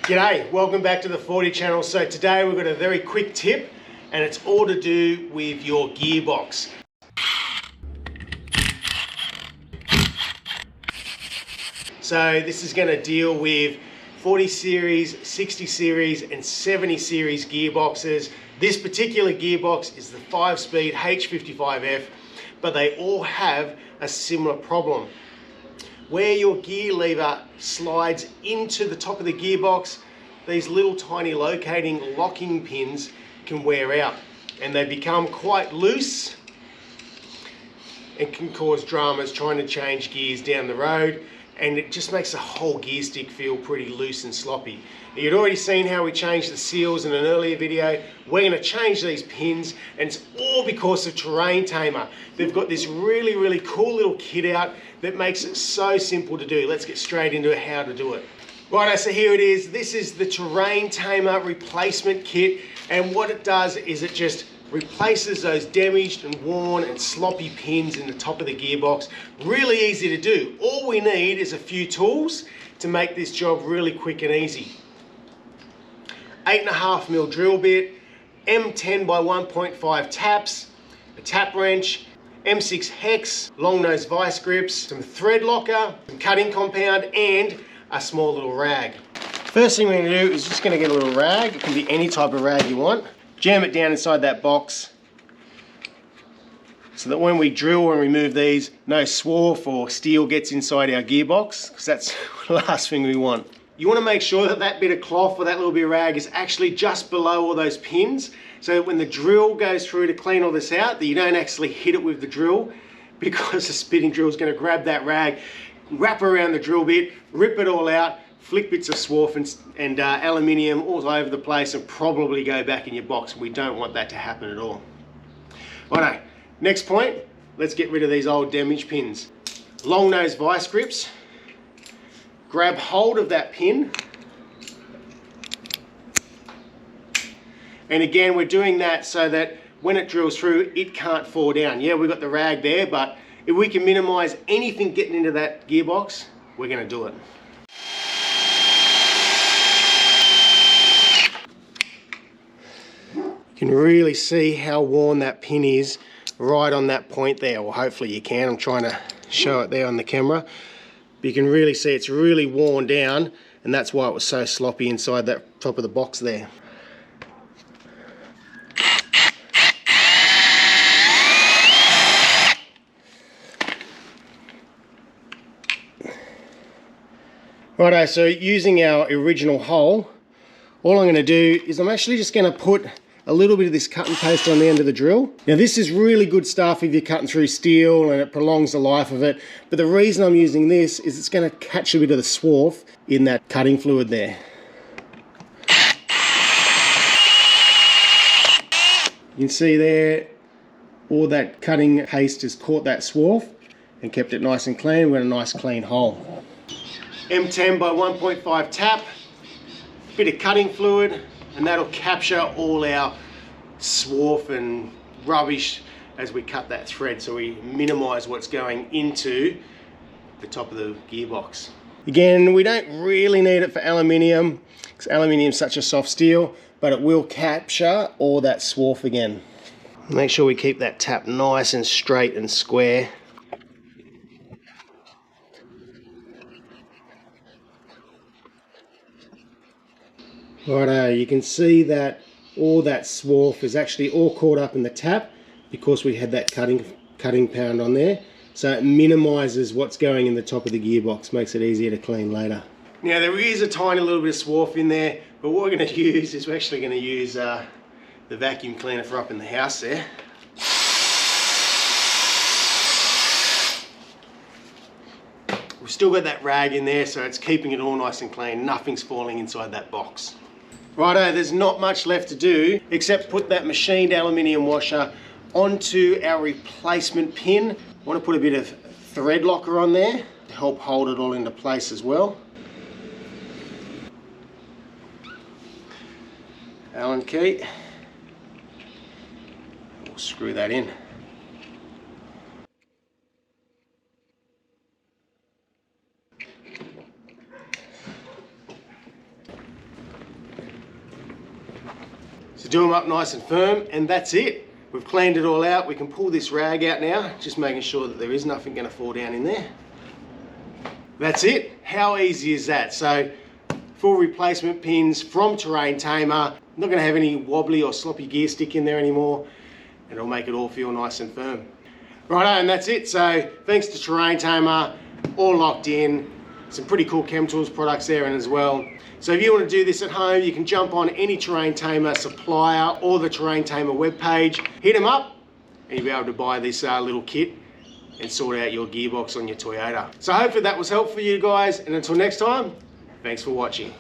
G'day, welcome back to the 40 channel. So today we've got a very quick tip and it's all to do with your gearbox. So this is going to deal with 40 series, 60 series and 70 series gearboxes. This particular gearbox is the 5-speed H55F, but they all have a similar problem. Where your gear lever slides into the top of the gearbox, these little tiny locating locking pins can wear out and they become quite loose and can cause dramas trying to change gears down the road, and it just makes the whole gear stick feel pretty loose and sloppy. You'd already seen how we changed the seals in an earlier video. We're going to change these pins, and it's all because of Terrain Tamer. They've got this really cool little kit out that makes it so simple to do. Let's get straight into how to do it. Righto, so here it is. This is the Terrain Tamer replacement kit, and what it does is it just replaces those damaged and worn and sloppy pins in the top of the gearbox. Really easy to do. All we need is a few tools to make this job really quick and easy. 8.5mm drill bit, M10 by 1.5 taps, a tap wrench, M6 hex, long nose vice grips, some thread locker, some cutting compound, and a small little rag. First thing we're going to do is just going to get a little rag. It can be any type of rag you want. Jam it down inside that box so that when we drill and remove these, no swarf or steel gets inside our gearbox, because that's the last thing we want. You want to make sure that that bit of cloth or that little bit of rag is actually just below all those pins, so that when the drill goes through to clean all this out, that you don't actually hit it with the drill, because the spitting drill is going to grab that rag, wrap around the drill bit, rip it all out, flick bits of swarf and aluminium all over the place and probably go back in your box. We don't want that to happen at all. Righto, next point, let's get rid of these old damaged pins. Long nose vice grips. Grab hold of that pin. And again, we're doing that so that when it drills through, it can't fall down. Yeah, we've got the rag there, but if we can minimize anything getting into that gearbox, we're going to do it. You can really see how worn that pin is right on that point there. Well, hopefully you can. I'm trying to show it there on the camera. But you can really see it's really worn down, and that's why it was so sloppy inside that top of the box there. Righto, so using our original hole, all I'm going to do is I'm actually just going to put a little bit of this cut and paste on the end of the drill. Now this is really good stuff if you're cutting through steel and it prolongs the life of it, but the reason I'm using this is it's going to catch a bit of the swarf in that cutting fluid there. You can see there all that cutting paste has caught that swarf and kept it nice and clean. We've got a nice clean hole. M10 by 1.5 tap, bit of cutting fluid, and that'll capture all our swarf and rubbish as we cut that thread, so we minimize what's going into the top of the gearbox. Again, we don't really need it for aluminium because aluminium is such a soft steel, but it will capture all that swarf again. Make sure we keep that tap nice and straight and square. Righto, you can see that all that swarf is actually all caught up in the tap because we had that cutting pound on there. So it minimises what's going in the top of the gearbox, makes it easier to clean later. Now there is a tiny little bit of swarf in there, but what we're going to use is we're actually going to use the vacuum cleaner for up in the house there. We've still got that rag in there, so it's keeping it all nice and clean. Nothing's falling inside that box. Righto, there's not much left to do except put that machined aluminium washer onto our replacement pin. I want to put a bit of thread locker on there to help hold it all into place as well. Allen key. We'll screw that in. to do them up nice and firm, and that's it. We've cleaned it all out. We can pull this rag out now, just making sure that there is nothing going to fall down in there. That's it. How easy is that? So, full replacement pins from Terrain Tamer. Not going to have any wobbly or sloppy gear stick in there anymore, and it'll make it all feel nice and firm. Righto, and that's it. So, thanks to Terrain Tamer, all locked in. Some pretty cool Chem Tools products there in as well. So if you want to do this at home, you can jump on any Terrain Tamer supplier or the Terrain Tamer webpage, hit them up, and you'll be able to buy this little kit and sort out your gearbox on your Toyota. So hopefully that was helpful for you guys, and until next time, thanks for watching.